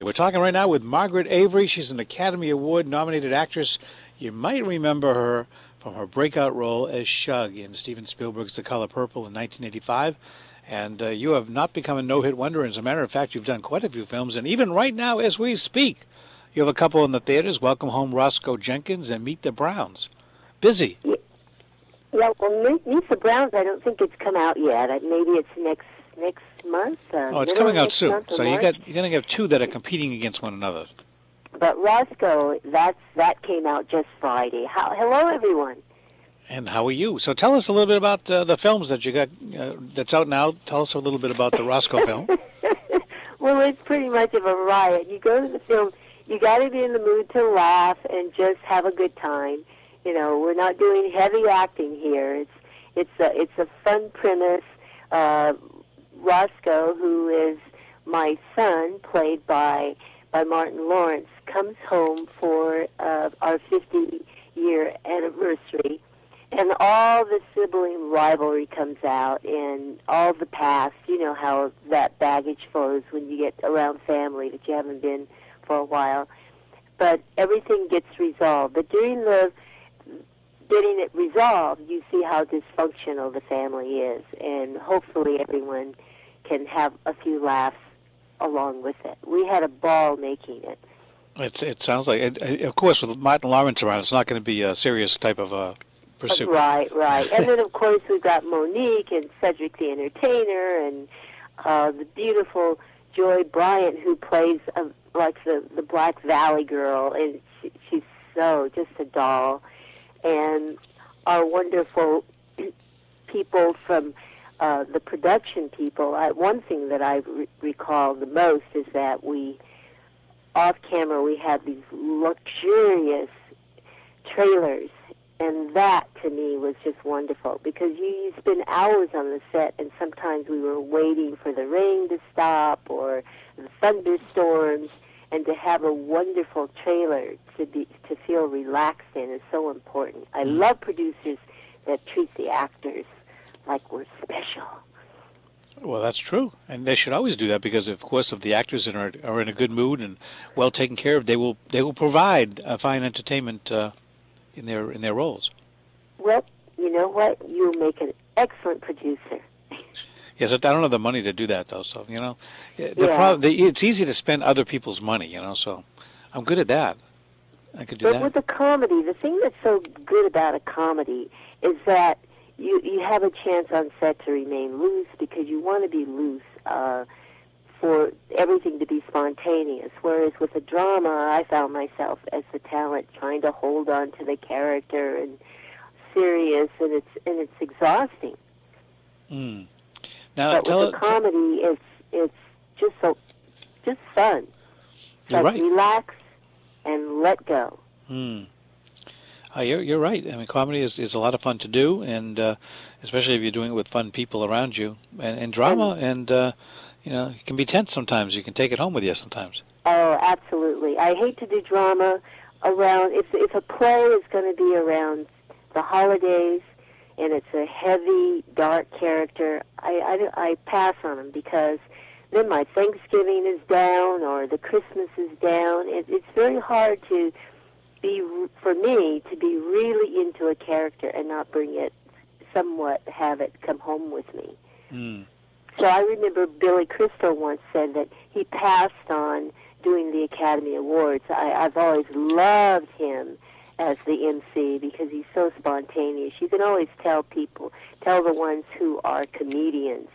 We're talking right now with Margaret Avery. She's an Academy Award-nominated actress. You might remember her from her breakout role as Shug in Steven Spielberg's The Color Purple in 1985. And you have not become a no-hit wonder. As a matter of fact, you've done quite a few films. And even right now, as we speak, you have a couple in the theaters, Welcome Home, Roscoe Jenkins, and Meet the Browns. Busy. Yeah, well, Meet the Browns, I don't think it's come out yet. Maybe it's next month. Oh, it's coming out soon. So you're going to have two that are competing against one another. But Roscoe, that came out just Friday. Hello, everyone. And how are you? So tell us a little bit about the films that you got that's out now. Tell us a little bit about the Roscoe film. Well, it's pretty much of a riot. You go to the film, you got to be in the mood to laugh and just have a good time. You know, we're not doing heavy acting here. It's a fun premise. Roscoe, who is my son, played by Martin Lawrence, comes home for our 50-year anniversary, and all the sibling rivalry comes out, and all the past. You know how that baggage flows when you get around family that you haven't been for a while. But everything gets resolved. But during the getting it resolved, you see how dysfunctional the family is, and hopefully everyone can have a few laughs along with it. We had a ball making it. It sounds like, of course, with Martin Lawrence around, it's not going to be a serious type of pursuit. Right. And then, of course, we've got Monique and Cedric the Entertainer and the beautiful Joy Bryant, who plays like the Black Valley girl, and she's so just a doll. And our wonderful people from the production people. One thing that I recall the most is that off camera, we had these luxurious trailers, and that to me was just wonderful, because you spend hours on the set, and sometimes we were waiting for the rain to stop or the thunderstorms, and to have a wonderful trailer to feel relaxed in is so important. I love producers that treat the actors like we're special. Well, that's true, and they should always do that, because, of course, if the actors are in a good mood and well taken care of, they will provide fine entertainment in their roles. Well, you know what? You'll make an excellent producer. Yes, I don't have the money to do that, though. So it's easy to spend other people's money, So I'm good at that. I could do that. But with a comedy, the thing that's so good about a comedy is that you have a chance on set to remain loose, because you want to be loose for everything to be spontaneous. Whereas with a drama, I found myself as the talent trying to hold on to the character and serious, and it's exhausting. Now, but with a comedy, it's just fun. You're right. Relax and let go. You're right. I mean, comedy is a lot of fun to do, and especially if you're doing it with fun people around you. And drama, it can be tense sometimes. You can take it home with you sometimes. Oh, absolutely. I hate to do drama around, if a play is going to be around the holidays and it's a heavy, dark character, I pass on them, because then my Thanksgiving is down or the Christmas is down. It's very hard for me to be really into a character and not have it come home with me. So I remember Billy Crystal once said that he passed on doing the Academy Awards. I've always loved him as the MC, because he's so spontaneous. You can always tell the ones who are comedians,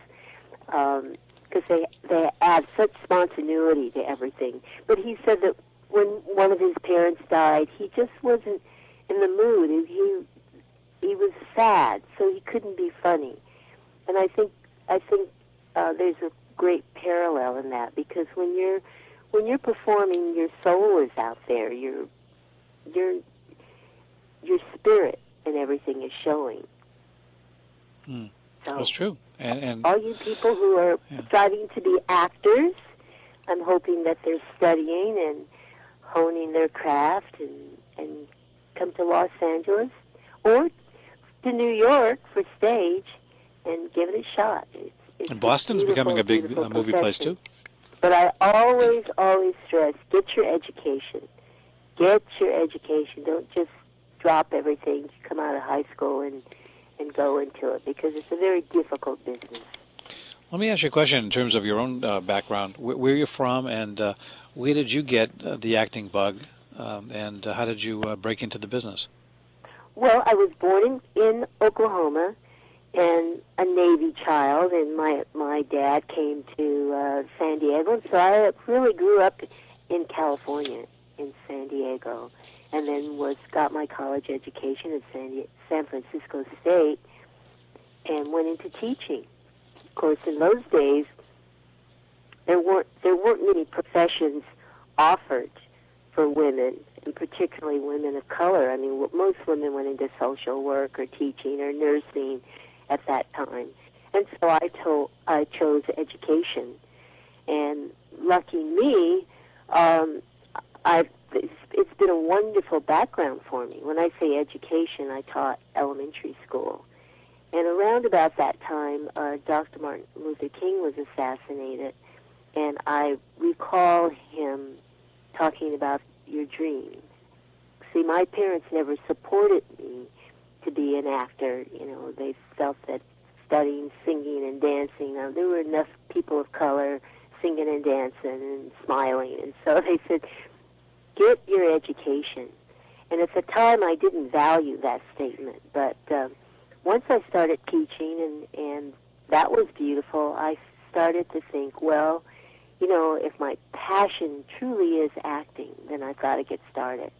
because they add such spontaneity to everything. But he said that when one of his parents died, he just wasn't in the mood. He was sad, so he couldn't be funny. And I think there's a great parallel in that, because when you're performing, your soul is out there. Your spirit and everything is showing. So that's true. And all you people who are striving to be actors, I'm hoping that they're studying and honing their craft and come to Los Angeles or to New York for stage and give it a shot. And Boston's becoming a big movie place too. But I always stress, get your education. Get your education. Don't just drop everything, come out of high school and go into it, because it's a very difficult business. Let me ask you a question in terms of your own background. Where are you from, and where did you get the acting bug, and how did you break into the business? Well, I was born in Oklahoma, and a Navy child, and my dad came to San Diego, and so I really grew up in California, in San Diego, and then got my college education at San Francisco State, and went into teaching. Of course, in those days, there weren't many professions offered for women, and particularly women of color. I mean, most women went into social work or teaching or nursing at that time, and so I chose education. And lucky me, it's been a wonderful background for me. When I say education, I taught elementary school. And around about that time, Dr. Martin Luther King was assassinated, and I recall him talking about your dreams. See, my parents never supported me to be an actor. You know, they felt that studying, singing, and dancing, there were enough people of color singing and dancing and smiling, and so they said, get your education. And at the time, I didn't value that statement, but once I started teaching, and that was beautiful, I started to think, well, you know, if my passion truly is acting, then I've got to get started.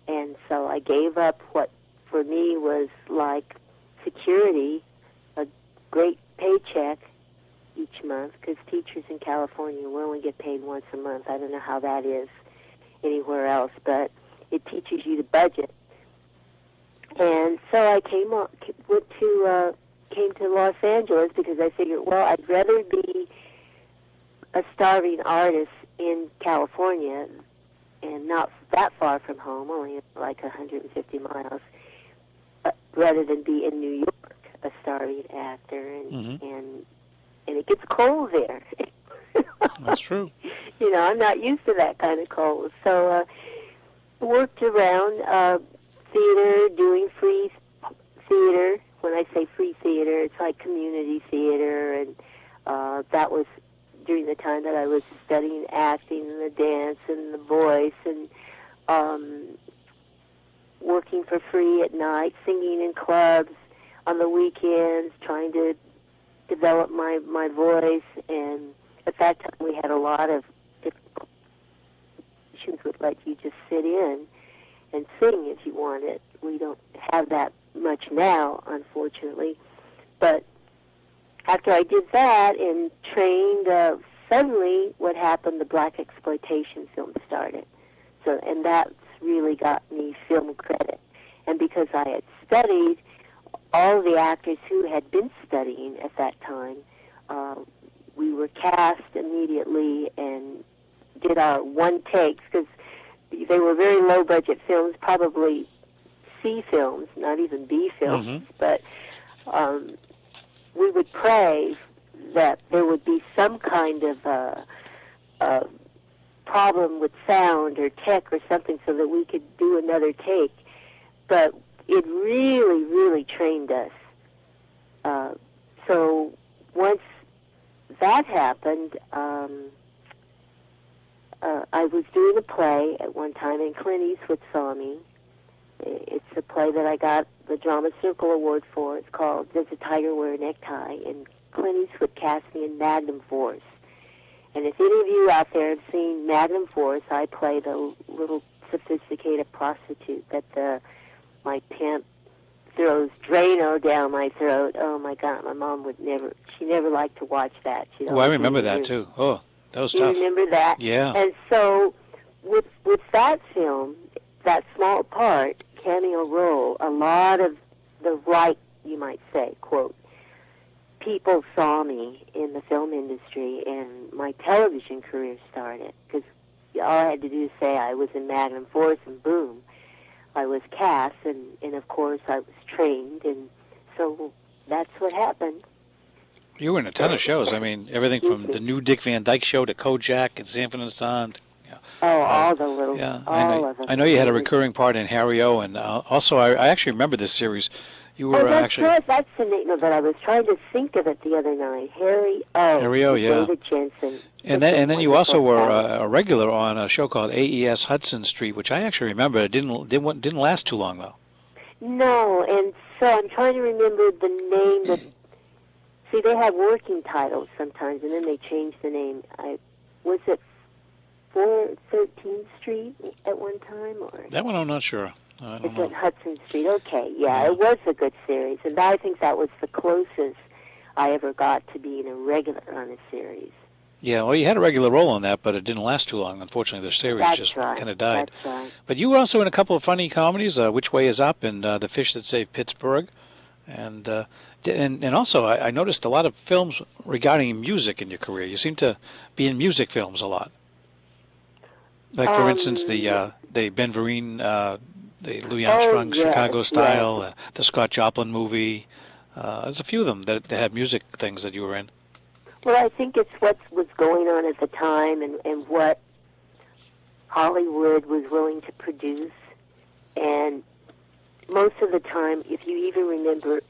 And so I gave up what for me was like security, a great paycheck each month, because teachers in California will only get paid once a month. I don't know how that is anywhere else, but it teaches you to budget. And so I came to Los Angeles because I figured, well, I'd rather be a starving artist in California and not that far from home, only like 150 miles, rather than be in New York, a starving actor, and it gets cold there. That's true. You know, I'm not used to that kind of cold, so worked around theater, doing free theater. When I say free theater, it's like community theater, and that was during the time that I was studying acting and the dance and the voice, and working for free at night, singing in clubs on the weekends, trying to develop my voice. And at that time, we had a lot of different musicians would let you just sit in and sing if you wanted. We don't have that much now, unfortunately. But after I did that and trained, suddenly what happened, the black exploitation film started. So, and that's really got me film credit. And because I had studied, all the actors who had been studying at that time, we were cast immediately and did our one takes, because they were very low-budget films, probably C films, not even B films, but we would pray that there would be some kind of problem with sound or tech or something so that we could do another take. But it really, really trained us. So once that happened, I was doing a play at one time, and Clint Eastwood saw me. It's a play that I got the Drama Circle Award for. It's called Does a Tiger Wear a Necktie? And Clint Eastwood cast me in Magnum Force. And if any of you out there have seen Magnum Force, I play the little sophisticated prostitute that my pimp throws Drano down my throat. Oh, my God, my mom she never liked to watch that. Oh, I remember that, too. Oh, that was tough. You remember that? Yeah. And so with that film, that small part, cameo role, a lot of the right, you might say, quote, people saw me in the film industry, and my television career started, because all I had to do is say I was in Magnum Force, and boom, I was cast, and of course I was trained, and so that's what happened. You were in a ton of shows. I mean, everything from the new Dick Van Dyke Show to Kojak and Sanford and Son. Yeah, Oh, uh, all the little, yeah. all of them. I know you had a recurring part in Harry O, and also I actually remember this series. You Oh, were that's actually right. That's the name of it. I was trying to think of it the other night. Harry O, yeah. David Jensen. And then you also were a regular on a show called AES Hudson Street, which I actually remember. It didn't last too long though. No, and so I'm trying to remember the name that. See, they have working titles sometimes, and then they change the name. Was it 413th Street at one time, or that one I'm not sure. I don't know. It's at Hudson Street. Okay, yeah, it was a good series, and I think that was the closest I ever got to being a regular on a series. Yeah, well, you had a regular role on that, but it didn't last too long. Unfortunately, the series just kind of died. That's right. But you were also in a couple of funny comedies, Which Way Is Up and The Fish That Saved Pittsburgh. And also, I noticed a lot of films regarding music in your career. You seem to be in music films a lot. Like, for instance, the Ben Vereen, the Louis Armstrong Chicago Style, the Scott Joplin movie. There's a few of them that have music things that you were in. Well, I think it's what was going on at the time and what Hollywood was willing to produce. And most of the time, if you even remember,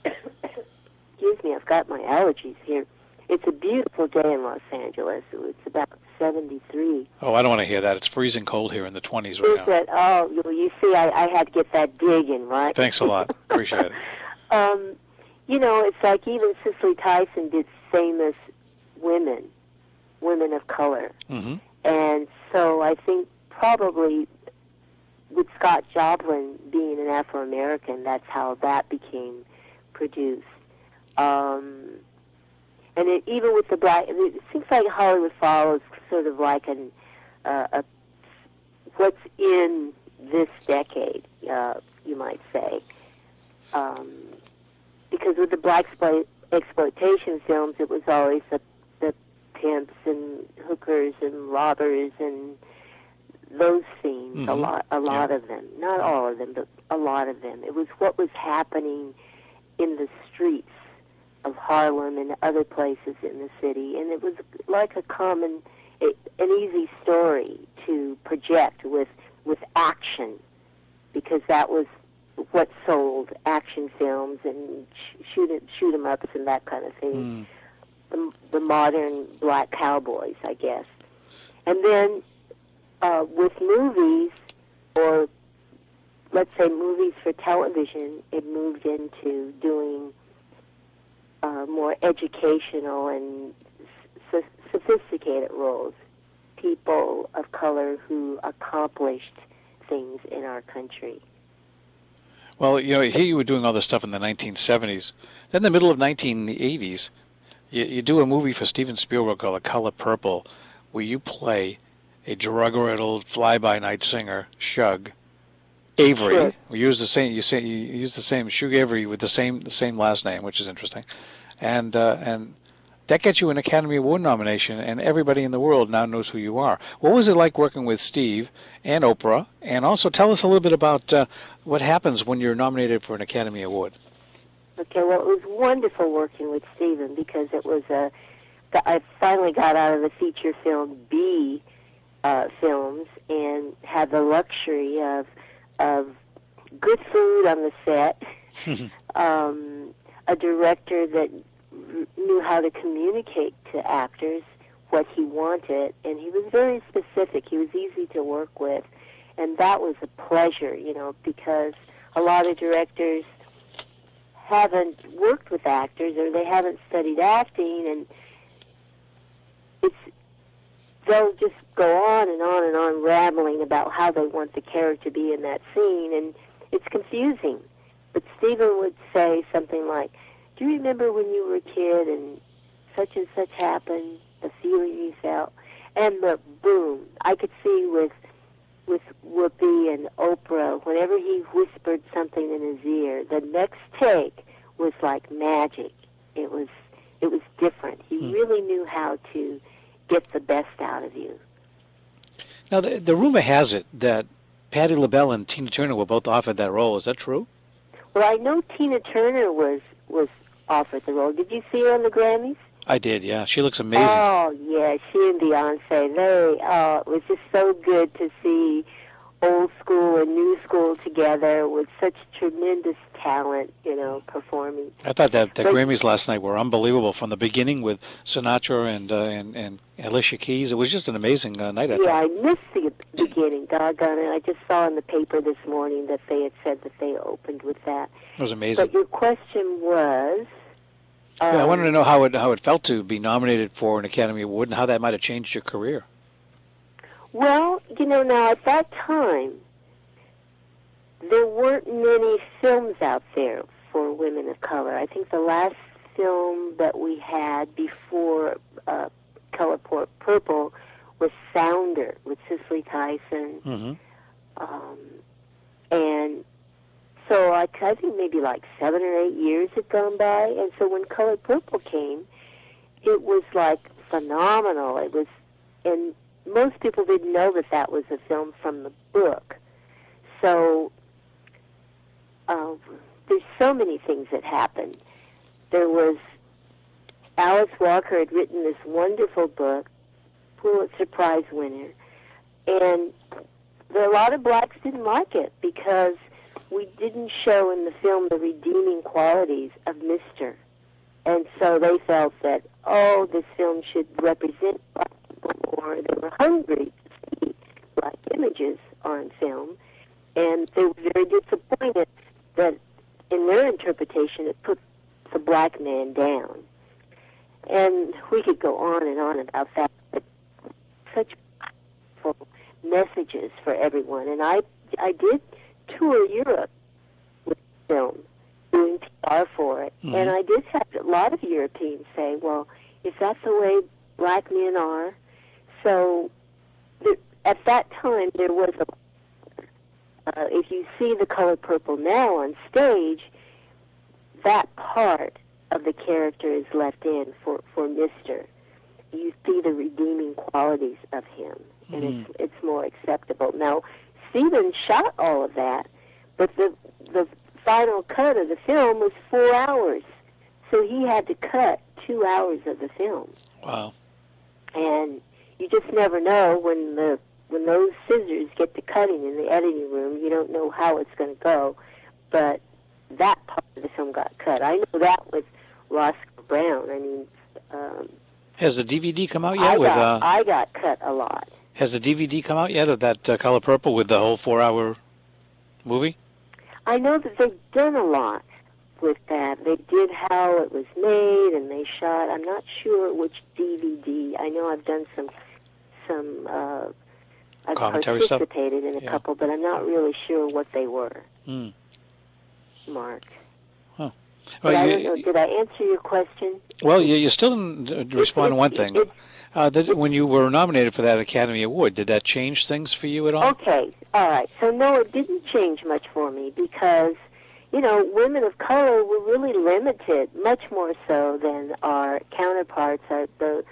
excuse me, I've got my allergies here. It's a beautiful day in Los Angeles. It's about 73. Oh, I don't want to hear that. It's freezing cold here in the 20s right now. Is it? Oh, you see, I had to get that dig in, right? Thanks a lot. Appreciate it. You know, it's like even Cicely Tyson did famous women of color. Mm-hmm. And so I think probably with Scott Joplin being an Afro-American, that's how that became produced. And even with the black, it seems like Hollywood follows sort of like a what's in this decade, you might say. Because with the black exploitation films, it was always the pimps and hookers and robbers and those scenes. Mm-hmm. A lot of them, not all of them, but a lot of them. It was what was happening in the streets of Harlem and other places in the city, and it was like an easy story to project with action, because that was what sold action films and shoot 'em ups and that kind of thing. The modern black cowboys, I guess. And then with movies, or let's say movies for television, it moved into doing more educational and sophisticated roles. People of color who accomplished things in our country. Well, you know, here you were doing all this stuff in the 1970s. Then in the middle of 1980s, you do a movie for Steven Spielberg called The Color Purple, where you play a drug-riddled fly-by-night singer, Shug Avery. Sure. We use the same. You use the same Shug Avery with the same last name, which is interesting, and that gets you an Academy Award nomination, and everybody in the world now knows who you are. What was it like working with Steve and Oprah? And also tell us a little bit about what happens when you're nominated for an Academy Award. Okay, well, it was wonderful working with Steven, because it was I finally got out of the feature film B films and had the luxury of good food on the set, a director that knew how to communicate to actors what he wanted, and he was very specific. He was easy to work with, and that was a pleasure, you know, because a lot of directors haven't worked with actors, or they haven't studied acting, and they'll just go on and on and on rambling about how they want the character to be in that scene, and it's confusing. But Stephen would say something like, "Do you remember when you were a kid and such happened, the feeling you felt?" And the boom, I could see with Whoopi and Oprah, whenever he whispered something in his ear, the next take was like magic. It was different. He really knew how to get the best out of you. Now, the rumor has it that Patti LaBelle and Tina Turner were both offered that role. Is that true? Well, I know Tina Turner was offered the role. Did you see her on the Grammys? I did, yeah. She looks amazing. Oh, yeah, she and Beyonce, it was just so good to see old school and new school together with such tremendous talent, performing. I thought that the Grammys last night were unbelievable from the beginning with Sinatra and Alicia Keys. It was just an amazing night, I thought. I missed the beginning, doggone it. I just saw in the paper this morning that they had said that they opened with that. It was amazing. But your question was... I wanted to know how it felt to be nominated for an Academy Award and how that might have changed your career. Well, now at that time, there weren't many films out there for women of color. I think the last film that we had before Color Purple was Sounder with Cicely Tyson. Mm-hmm. And so I think maybe like 7 or 8 years had gone by. And so when Color Purple came, it was like phenomenal. It was, and most people didn't know that was a film from the book. So there's so many things that happened. There was Alice Walker had written this wonderful book, Pulitzer Prize winner, and a lot of blacks didn't like it because we didn't show in the film the redeeming qualities of Mr. And so they felt that, this film should represent black people, or they were hungry to see black images on film, and they were very disappointed that in their interpretation it put the black man down. And we could go on and on about that, but such powerful messages for everyone. And I did tour Europe with film, doing PR for it. Mm-hmm. And I did have a lot of Europeans say, well, is that the way black men are? So at that time, there was if you see The Color Purple now on stage, that part of the character is left in for Mr. You see the redeeming qualities of him, and it's more acceptable. Now, Stephen shot all of that, but the final cut of the film was 4 hours, so he had to cut 2 hours of the film. Wow! And you just never know when those scissors get to cutting in the editing room. You don't know how it's going to go, but that part of the film got cut. I know that with Roscoe Brown. I mean, has the DVD come out yet? I got cut a lot. Has the DVD come out yet of that Color Purple with the whole 4-hour movie? I know that they've done a lot with that. They did how it was made, and they shot. I'm not sure which DVD. I know I've done some. I've participated in a couple, but I'm not really sure what they were. Mark. Huh. Well, I don't know. Did I answer your question? Well, you still didn't respond to one thing. When you were nominated for that Academy Award, did that change things for you at all? Okay, all right. So, no, it didn't change much for me because, women of color were really limited, much more so than our counterparts, the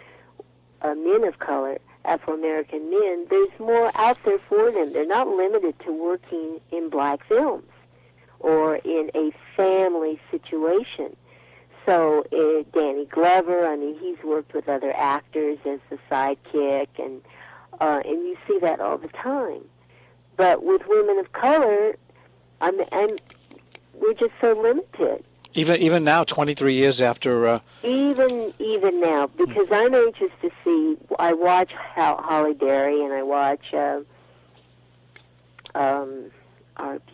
men of color, Afro-American men. There's more out there for them. They're not limited to working in black films or in a family situation. So Danny Glover, I mean, he's worked with other actors as the sidekick, and you see that all the time. But with women of color, we're just so limited. Even now, 23 years after. Even now, because I'm anxious to see. I watch Holly Berry, and I watch our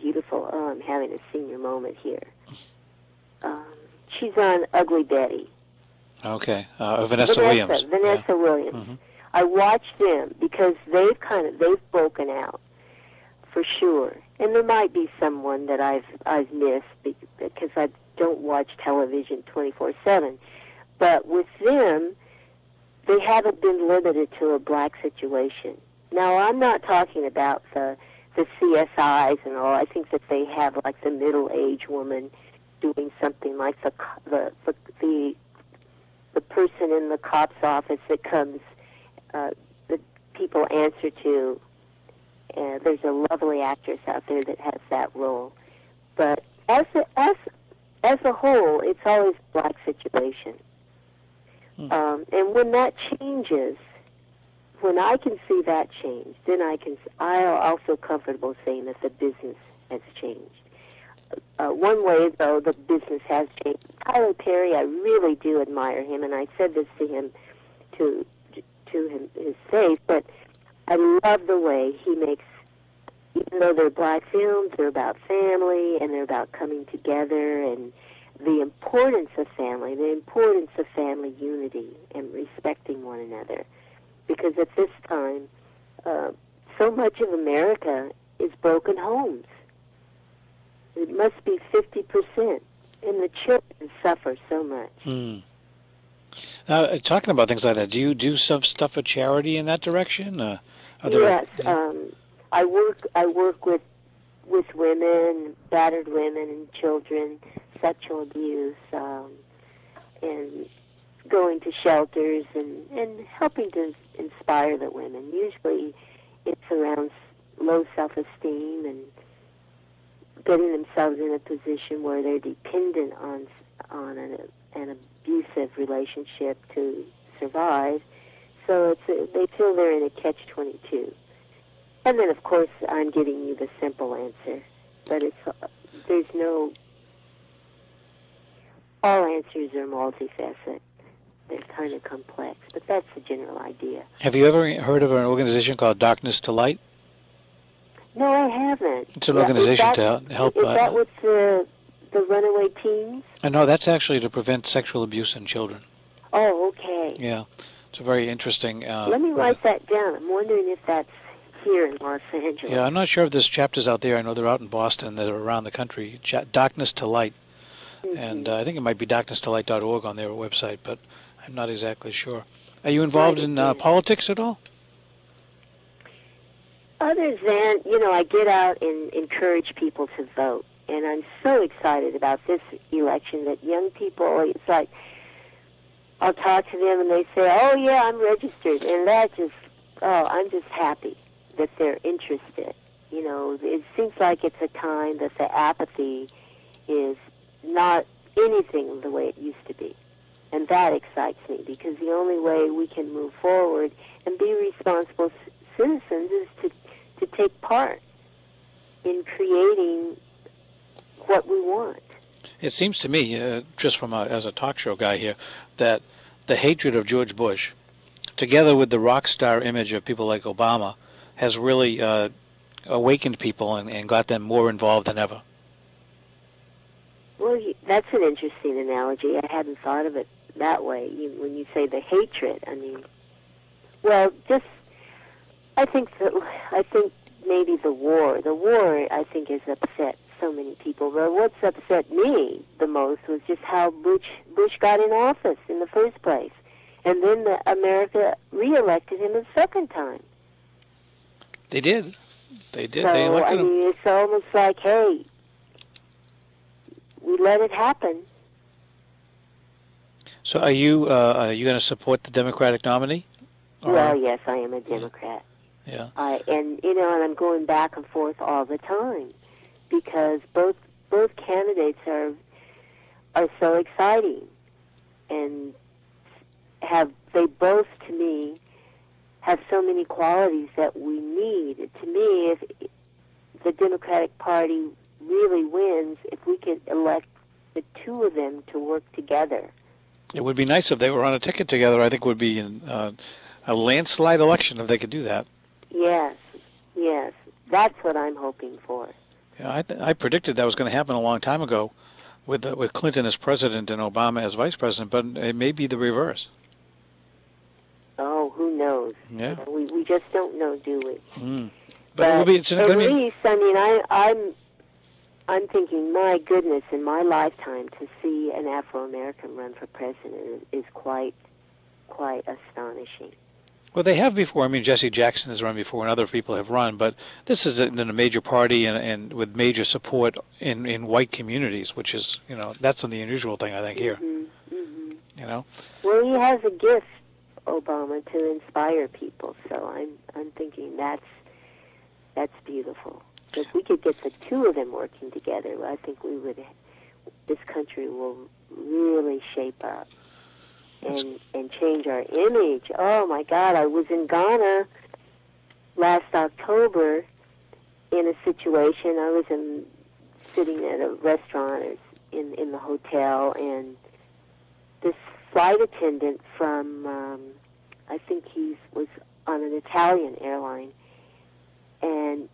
beautiful. Oh, I'm having a senior moment here. She's on Ugly Betty. Okay, Vanessa Williams. Vanessa Williams. Mm-hmm. I watch them because they've broken out for sure. And there might be someone that I've missed because I don't watch television 24/7. But with them, they haven't been limited to a black situation. Now, I'm not talking about the CSIs and all. I think that they have like the middle-aged woman doing something like the person in the cop's office that comes, the people answer to. There's a lovely actress out there that has that role. But as as a whole, it's always a black situation. And when that changes, when I can see that change, then I'll feel comfortable saying that the business has changed. One way, though, the business has changed. Tyler Perry, I really do admire him, and I said this to him, to his face, but I love the way he makes, even though they're black films, they're about family, and they're about coming together, and the importance of family, the importance of family unity, and respecting one another. Because at this time, so much of America is broken homes. It must be 50%, and the children suffer so much. Now, talking about things like that, do you do some stuff for charity in that direction? Yes, I work with women, battered women, and children, sexual abuse, and going to shelters and helping to inspire the women. Usually, it's around low self-esteem and getting themselves in a position where they're dependent on an abusive relationship to survive. So they feel they're in a catch-22. And then, of course, I'm giving you the simple answer, but there's no. All answers are multifaceted. They're kind of complex, but that's the general idea. Have you ever heard of an organization called Darkness to Light? No, I haven't. It's an organization to help. Is that with the runaway teens? No, that's actually to prevent sexual abuse in children. Oh, okay. Yeah, it's a very interesting. Let me write that down. I'm wondering if that's here in Los Angeles. Yeah, I'm not sure if there's chapters out there. I know they're out in Boston. They're around the country. Darkness to Light, and I think it might be darknesstolight.org on their website, but I'm not exactly sure. Are you involved in politics at all? Other than, I get out and encourage people to vote. And I'm so excited about this election that young people, it's like, I'll talk to them and they say, oh, yeah, I'm registered. And I'm just happy that they're interested. It seems like it's a time that the apathy is not anything the way it used to be. And that excites me, because the only way we can move forward and be responsible citizens is to take part in creating what we want. It seems to me, just as a talk show guy here, that the hatred of George Bush, together with the rock star image of people like Obama, has really awakened people and got them more involved than ever. Well, that's an interesting analogy. I hadn't thought of it that way. When you say the hatred, I think maybe the war. The war, I think, has upset so many people. But what's upset me the most was just how Bush got in office in the first place, and then America reelected him a second time. They did. They So, they elected him. It's almost like, hey, we let it happen. So are you going to support the Democratic nominee? Well, yes, I am a Democrat. Yeah. And I'm going back and forth all the time, because both candidates are so exciting, and they both, to me, have so many qualities that we need. To me, if the Democratic Party really wins, if we could elect the two of them to work together. It would be nice if they were on a ticket together. I think it would be a landslide election if they could do that. Yes, that's what I'm hoping for. Yeah, I predicted that was going to happen a long time ago, with Clinton as president and Obama as vice president, but it may be the reverse. Oh, who knows? Yeah. We just don't know, do we? But at least, I'm thinking, my goodness, in my lifetime, to see an Afro-American run for president is quite astonishing. Well, they have before. I mean, Jesse Jackson has run before, and other people have run. But this is in a major party and with major support in white communities, which is, that's the unusual thing, I think, here. Well, he has a gift, Obama, to inspire people. So I'm thinking that's beautiful. If we could get the two of them working together, I think we would this country will really shape up and change our image. Oh my God, I was in Ghana last October in a situation. I was sitting at a restaurant in the hotel, and this flight attendant from, I think he was on an Italian airline, and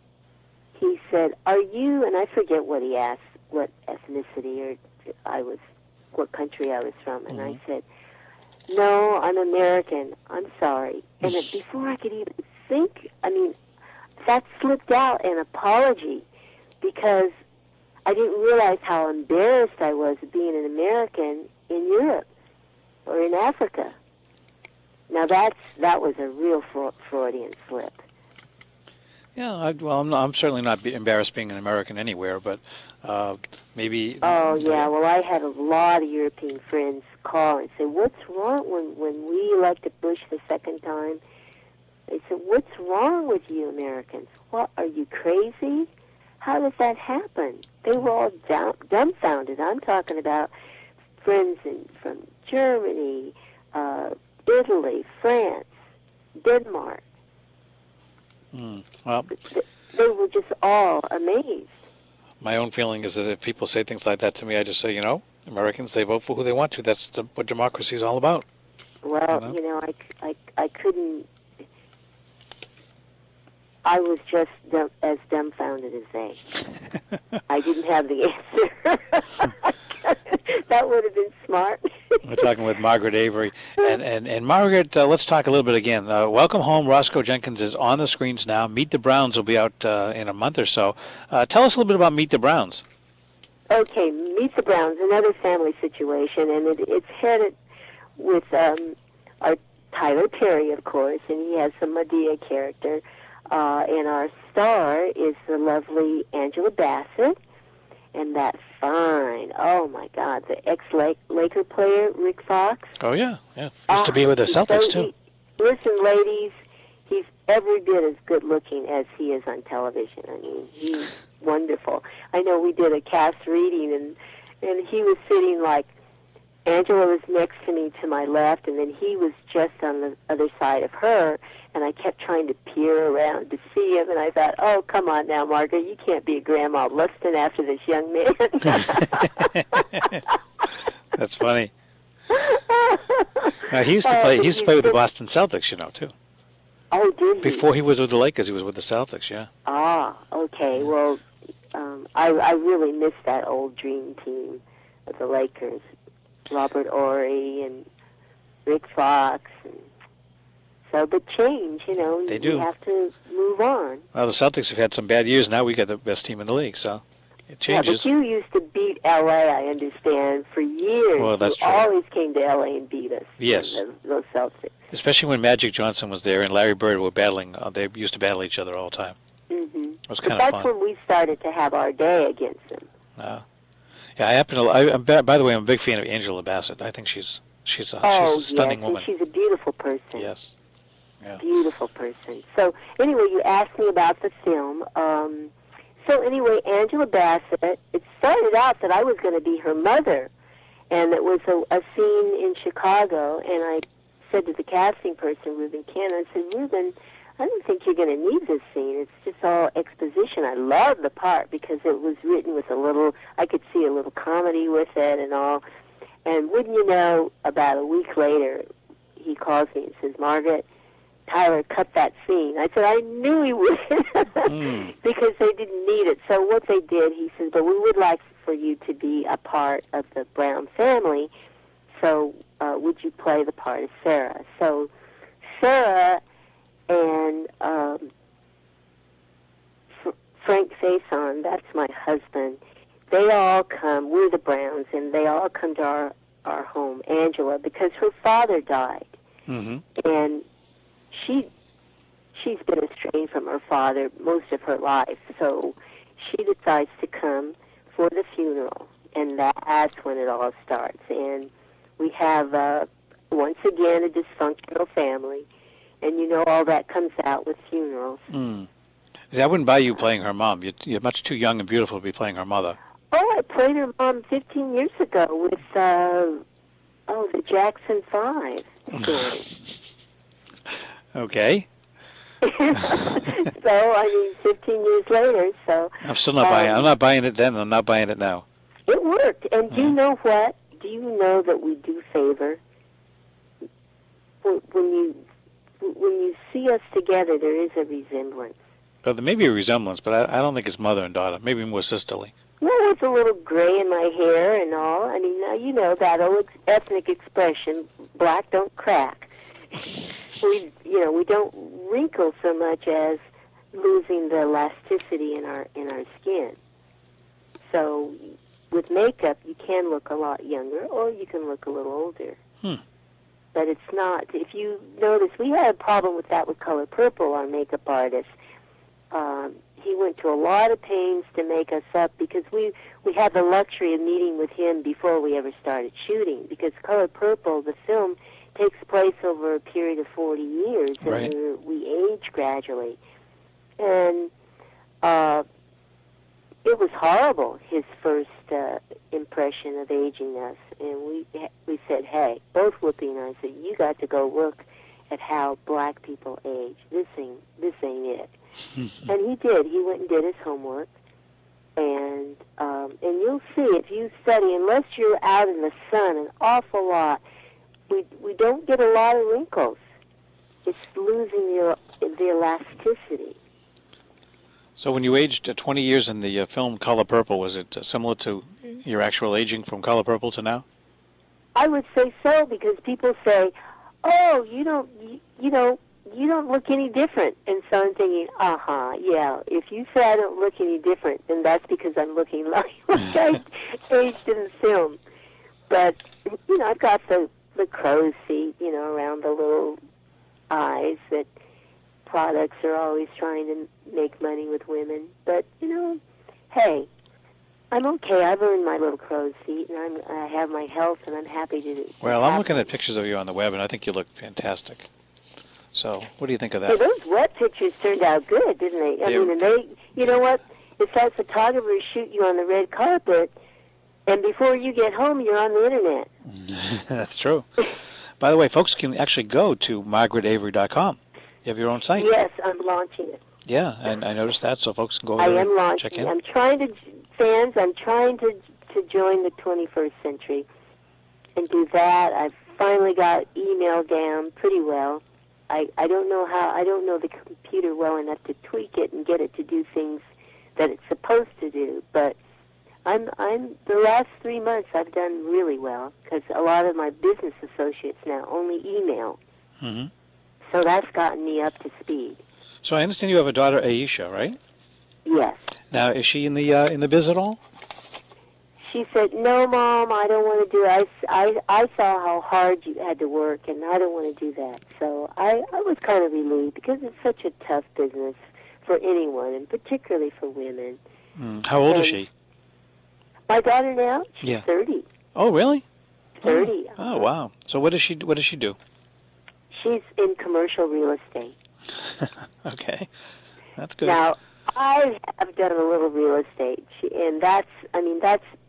he said, "Are you?" And I forget what he asked, what ethnicity what country I was from, and I said, "No, I'm American. I'm sorry." And before I could even think, that slipped out an apology, because I didn't realize how embarrassed I was being an American in Europe or in Africa. Now that was a real Freudian slip. Yeah, I'm certainly not embarrassed being an American anywhere, but maybe. Oh yeah, well, I had a lot of European friends call and say, "What's wrong when we elected Bush the second time?" They said, "What's wrong with you Americans? What, are you crazy? How does that happen?" They were all dumbfounded. I'm talking about friends from Germany, Italy, France, Denmark. Well, they were just all amazed. My own feeling is that if people say things like that to me, I just say, Americans, they vote for who they want to. That's what democracy is all about. Well, I couldn't. I was just as dumbfounded as they. I didn't have the answer. That would have been smart. We're talking with Margaret Avery. And Margaret, let's talk a little bit again. Welcome Home, Roscoe Jenkins is on the screens now. Meet the Browns will be out in a month or so. Tell us a little bit about Meet the Browns. Okay, Meet the Browns, another family situation, and it's headed with our Tyler Perry, of course, and he has the Medea character. And our star is the lovely Angela Bassett, and that fine, oh my God, the ex-Laker player, Rick Fox. Oh, yeah. Used to be with the Celtics, too. Listen, ladies, he's every bit as good looking as he is on television. He's wonderful. I know we did a cast reading, and he was sitting like, Angela was next to me to my left, and then he was just on the other side of her, and I kept trying to peer around to see him, and I thought, oh, come on now, Margaret, you can't be a grandma lusting after this young man. That's funny. He used to play with the Boston Celtics, too. Oh, did he? Before he was with the Lakers, he was with the Celtics, yeah. Ah, okay. Well, I really miss that old dream team of the Lakers. Robert Horry and Rick Fox. But change, They do. You have to move on. Well, the Celtics have had some bad years. Now we got the best team in the league, so it changes. Yeah, but you used to beat L.A., I understand, for years. Well, that's true. You always came to L.A. and beat us. Yes. Those Celtics. Especially when Magic Johnson was there and Larry Bird were battling. They used to battle each other all the time. Mm-hmm. It was kind of fun. That's when we started to have our day against them. Yeah, I happen to. By the way, I'm a big fan of Angela Bassett. I think she's a stunning woman. She's a beautiful person. Yes. Yeah. Beautiful person. So anyway, you asked me about the film. So anyway, Angela Bassett. It started out that I was going to be her mother, and it was a scene in Chicago. And I said to the casting person, Reuben Cannon, I said, Reuben, I don't think you're going to need this scene. It's just all exposition. I love the part because it was written with I could see a little comedy with it and all. And wouldn't you know, about a week later, he calls me and says, Margaret, Tyler cut that scene. I said, I knew he would because they didn't need it. So what they did, he says, but we would like for you to be a part of the Brown family. So would you play the part of Sarah? So Sarah and Frank Faison, that's my husband, they all come, we're the Browns, and they all come to our home, Angela, because her father died. Mm-hmm. And she's been estranged from her father most of her life, so she decides to come for the funeral, and that's when it all starts. And we have, once again, a dysfunctional family, and all that comes out with funerals. I wouldn't buy you playing her mom. You're much too young and beautiful to be playing her mother. Oh, I played her mom 15 years ago with, the Jackson 5 series. Okay. So, I mean, 15 years later, so... I'm still not buying it. I'm not buying it then. I'm not buying it now. It worked. And do you know what? Do you know that we do favor? When you see us together, there is a resemblance. But there may be a resemblance, but I don't think it's mother and daughter. Maybe more sisterly. Well, it's a little gray in my hair and all. I mean, now you know that old ethnic expression, black don't crack. We don't wrinkle so much as losing the elasticity in our skin. So with makeup, you can look a lot younger, or you can look a little older. But it's not. If you notice, we had a problem with that with Color Purple, our makeup artist. He went to a lot of pains to make us up because we had the luxury of meeting with him before we ever started shooting. Because Color Purple, the film, takes place over a period of 40 years, right. And we age gradually. And it was horrible, his first impression of aging us. And we said, hey, both Whoopi and I said, you got to go look at how black people age. This ain't it. And he did. He went and did his homework. And you'll see, if you study, unless you're out in the sun an awful lot, we don't get a lot of wrinkles. It's losing the elasticity. So when you aged 20 years in the film Color Purple, was it similar to your actual aging from Color Purple to now? I would say so, because people say, oh, you don't look any different. And so I'm thinking, yeah, if you say I don't look any different, then that's because I'm looking like I aged in the film. But, I've got the crow's feet, around the little eyes that products are always trying to make money with women. But, hey, I'm okay. I've earned my little crow's feet, and I have my health, and I'm happy to do it. Well, I'm looking at pictures of you on the web, and I think you look fantastic. So, what do you think of that? Yeah, those web pictures turned out good, didn't they? I mean, and they, you know what? It's like photographers shoot you on the red carpet, and before you get home, you're on the internet. That's true. By the way, folks can actually go to margaretavery.com. You have your own site. Yes, I'm launching it. Yeah, and I noticed that, so folks can go I there am and launching. check in. I'm trying to join the 21st century and do that. I've finally got email down pretty well. I don't know the computer well enough to tweak it and get it to do things that it's supposed to do, but the last 3 months I've done really well, because a lot of my business associates now only email. Mm-hmm. So that's gotten me up to speed. So I understand you have a daughter, Aisha, right? Yes. Now, is she in the biz at all? She said, no, Mom, I don't want to do it. I saw how hard you had to work, and I don't want to do that. So I was kind of relieved, because it's such a tough business for anyone, and particularly for women. How old is she? My daughter now? She's 30. Oh, really? 30. Oh, wow. So what does she do? She's in commercial real estate. Okay. That's good. Now, I have done a little real estate, and that's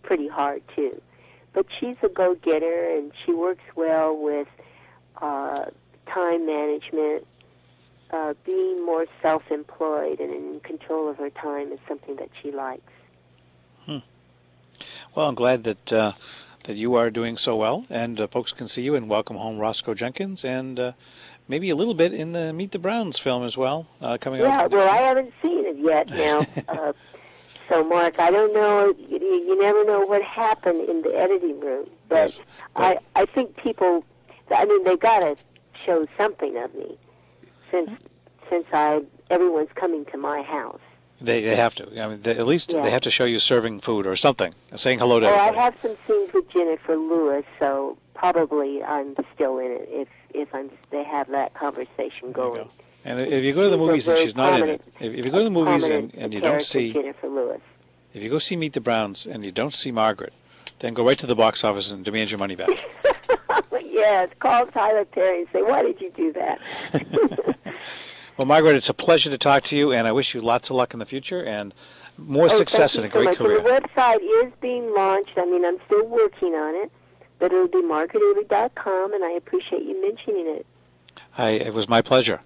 pretty hard, too. But she's a go-getter, and she works well with time management. Being more self-employed and in control of her time is something that she likes. Well, I'm glad that you are doing so well, and folks can see you in Welcome Home, Roscoe Jenkins, and maybe a little bit in the Meet the Browns film as well, coming out. Yeah, well, I haven't seen it yet now. So, Mark, I don't know. You never know what happened in the editing room. But, yes, I think people, they got to show something of me since everyone's coming to my house. They have to. At least they have to show you serving food or something, saying hello to everybody. I have some scenes with Jennifer Lewis, so probably I'm still in it if they have that conversation going. And if you go to the movies and she's not in it, if you go to the movies and you don't see Jennifer Lewis, if you go see Meet the Browns and you don't see Margaret, then go right to the box office and demand your money back. Yes, call Tyler Perry and say, why did you do that? Well, Margaret, it's a pleasure to talk to you, and I wish you lots of luck in the future. And more success and a great career. And the website is being launched. I mean, I'm still working on it, but it'll be margaretavery.com, and I appreciate you mentioning it. It was my pleasure.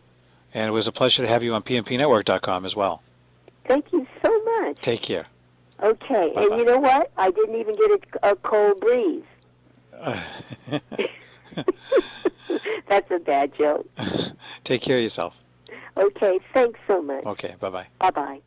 And it was a pleasure to have you on pmpnetwork.com as well. Thank you so much. Take care. Okay. Bye-bye. And you know what? I didn't even get a cold breeze. That's a bad joke. Take care of yourself. Okay. Thanks so much. Okay. Bye-bye. Bye-bye.